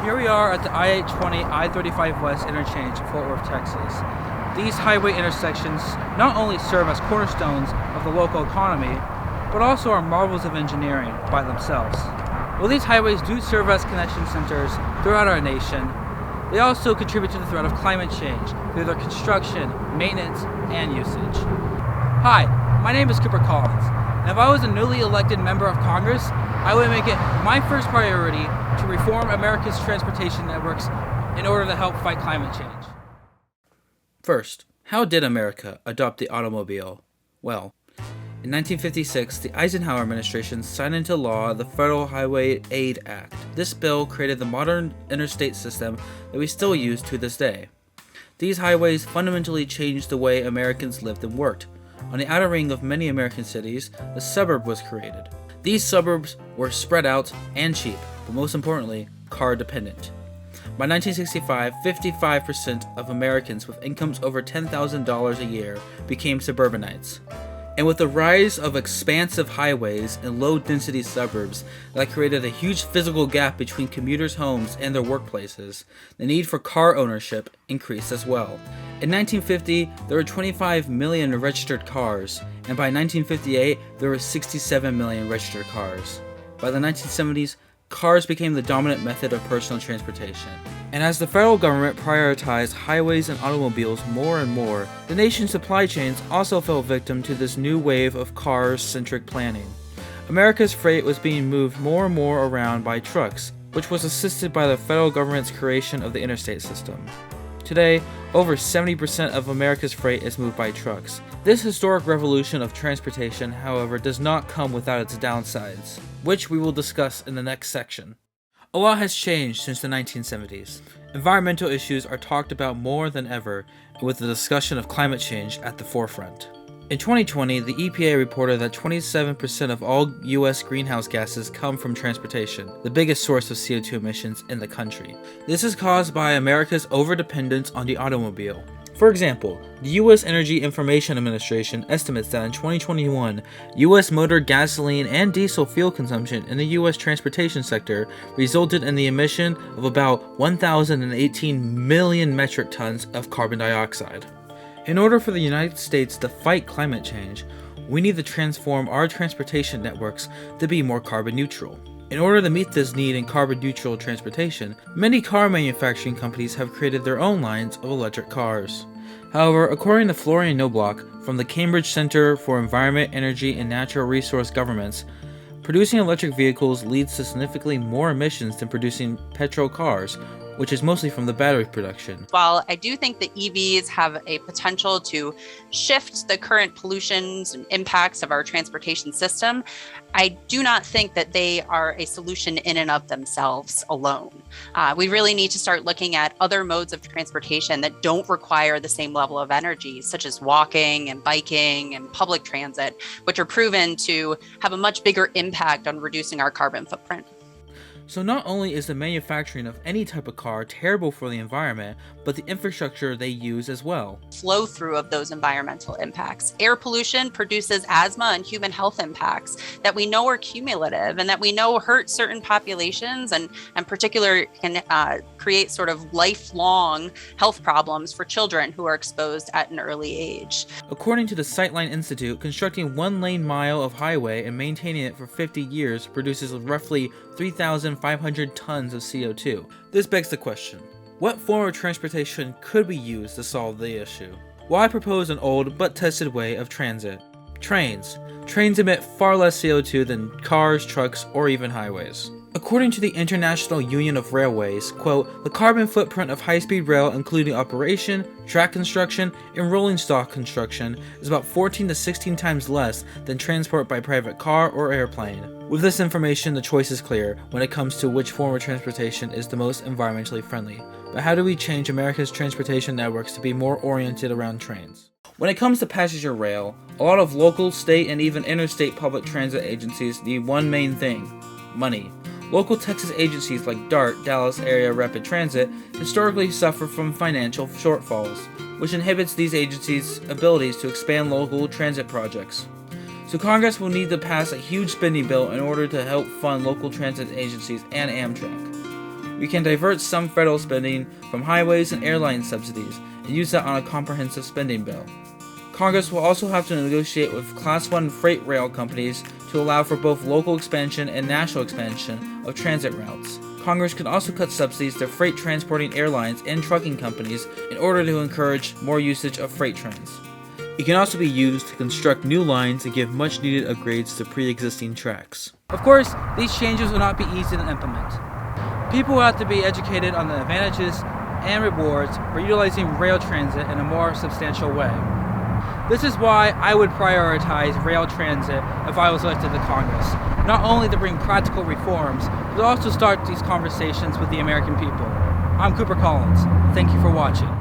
Here we are at the I-820 I-35 West interchange in Fort Worth, Texas. These highway intersections not only serve as cornerstones of the local economy, but also are marvels of engineering by themselves. While these highways do serve as connection centers throughout our nation, they also contribute to the threat of climate change through their construction, maintenance, and usage. Hi, my name is Cooper Collins, and if I was a newly elected member of Congress, I would make it my first priority to reform America's transportation networks in order to help fight climate change. First, how did America adopt the automobile? Well, in 1956, the Eisenhower administration signed into law the Federal Highway Aid Act. This bill created the modern interstate system that we still use to this day. These highways fundamentally changed the way Americans lived and worked. On the outer ring of many American cities, the suburb was created. These suburbs were spread out and cheap, but most importantly, car dependent. By 1965, 55% of Americans with incomes over $10,000 a year became suburbanites. And with the rise of expansive highways and low-density suburbs that created a huge physical gap between commuters' homes and their workplaces, the need for car ownership increased as well. In 1950, there were 25 million registered cars, and by 1958, there were 67 million registered cars. By the 1970s, cars became the dominant method of personal transportation. And as the federal government prioritized highways and automobiles more and more, the nation's supply chains also fell victim to this new wave of car-centric planning. America's freight was being moved more and more around by trucks, which was assisted by the federal government's creation of the interstate system. Today, over 70% of America's freight is moved by trucks. This historic revolution of transportation, however, does not come without its downsides, which we will discuss in the next section. A lot has changed since the 1970s. Environmental issues are talked about more than ever, with the discussion of climate change at the forefront. In 2020, the EPA reported that 27% of all U.S. greenhouse gases come from transportation, the biggest source of CO2 emissions in the country. This is caused by America's overdependence on the automobile. For example, the U.S. Energy Information Administration estimates that in 2021, U.S. motor gasoline and diesel fuel consumption in the U.S. transportation sector resulted in the emission of about 1,018 million metric tons of carbon dioxide. In order for the United States to fight climate change, we need to transform our transportation networks to be more carbon neutral. In order to meet this need in carbon neutral transportation, many car manufacturing companies have created their own lines of electric cars. However, according to Florian Noblock from the Cambridge Center for Environment, Energy, and Natural Resource Governments, producing electric vehicles leads to significantly more emissions than producing petrol cars, which is mostly from the battery production. While I do think that EVs have a potential to shift the current pollutions and impacts of our transportation system, I do not think that they are a solution in and of themselves alone. We really need to start looking at other modes of transportation that don't require the same level of energy, such as walking and biking and public transit, which are proven to have a much bigger impact on reducing our carbon footprint. So not only is the manufacturing of any type of car terrible for the environment, but the infrastructure they use as well. Flow through of those environmental impacts. Air pollution produces asthma and human health impacts that we know are cumulative and that we know hurt certain populations and particular can create sort of lifelong health problems for children who are exposed at an early age. According to the Sightline Institute, constructing 1 lane mile of highway and maintaining it for 50 years produces roughly 3,500 tons of CO2. This begs the question, what form of transportation could we use to solve the issue? Well, I propose an old but tested way of transit. Trains. Trains emit far less CO2 than cars, trucks, or even highways. According to the International Union of Railways, quote, the carbon footprint of high-speed rail, including operation, track construction, and rolling stock construction, is about 14 to 16 times less than transport by private car or airplane. With this information, the choice is clear when it comes to which form of transportation is the most environmentally friendly. But how do we change America's transportation networks to be more oriented around trains? When it comes to passenger rail, a lot of local, state, and even interstate public transit agencies need one main thing: money. Local Texas agencies like DART, Dallas Area Rapid Transit, historically suffer from financial shortfalls, which inhibits these agencies' abilities to expand local transit projects. So Congress will need to pass a huge spending bill in order to help fund local transit agencies and Amtrak. we can divert some federal spending from highways and airline subsidies and use that on a comprehensive spending bill. Congress will also have to negotiate with Class 1 freight rail companies to allow for both local expansion and national expansion of transit routes. Congress could also cut subsidies to freight transporting airlines and trucking companies in order to encourage more usage of freight trains. It can also be used to construct new lines and give much-needed upgrades to pre-existing tracks. Of course, these changes will not be easy to implement. People will have to be educated on the advantages and rewards for utilizing rail transit in a more substantial way. This is why I would prioritize rail transit if I was elected to Congress, not only to bring practical reforms, but also start these conversations with the American people. I'm Cooper Collins. Thank you for watching.